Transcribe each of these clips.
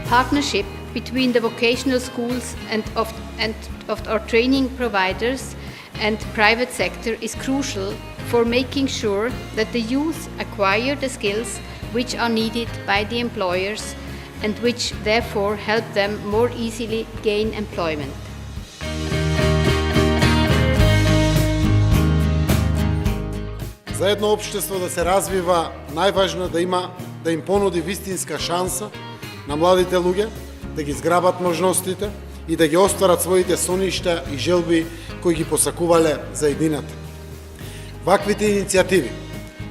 partnership between the vocational schools and of our training providers and private sector is crucial for making sure that the youth acquire the skills which are needed by the employers and which therefore help them more easily gain employment. За едно општество да се развива, најважно е да им понуди вистинска шанса на младите луѓе, да ги зграбат можностите и да ги остварат своите соништа и желби кои ги посакувале за иднината. Ваквите иницијативи,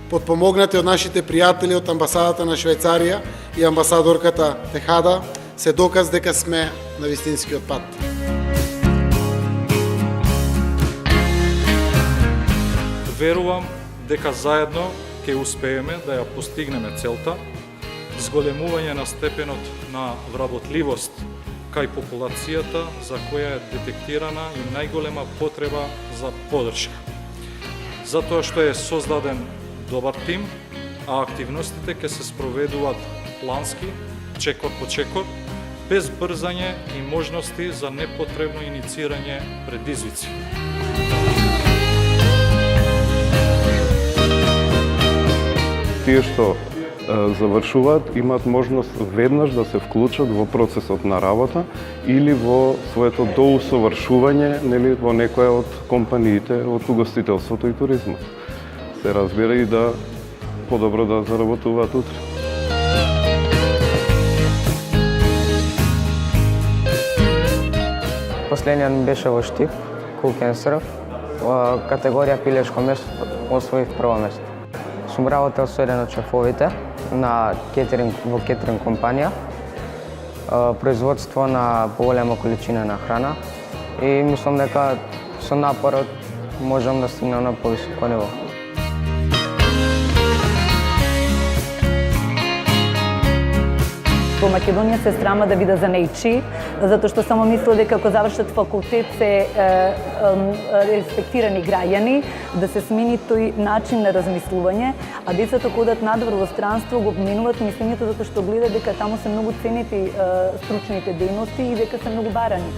подпомогнати од нашите пријатели од амбасадата на Швајцарија и амбасадорката Техада, се доказ дека сме на вистинскиот пат. Верувам дека заедно ќе успееме да ја постигнеме целта, зголемување на степенот на вработливост кај популацијата за која е детектирана и најголема потреба за поддршка. Затоа што е создаден добар тим, а активностите ќе се спроведуваат плански, чекор по чекор, без брзање и можности за непотребно иницирање предизвици. Тие што завршуваат имаат можност веднаш да се вклучат во процесот на работа или во своето доусовршување, нели, во некоја од компаниите од угостителството и туризмот. Се разбира и да подобро да заработуваат утре. Последниот ми беше во Штип, Cook and Serve, категорија пилешко место, освоив прво место. Сум работел со еден од шефовите во кетеринг компанија, производство на поголема количина на храна и мислам дека со напорот можам да стигнам на повисоко ниво. Во Македонија се срама да биде занечи, затоа што само мисле дека ако завршат факултет се респектирани граѓани, да се смени тој начин на размислување, а децата кога одат надвор во странство го менуваат мислењето затоа што гледаат дека таму се многу ценети стручните дејности и дека се многу барани.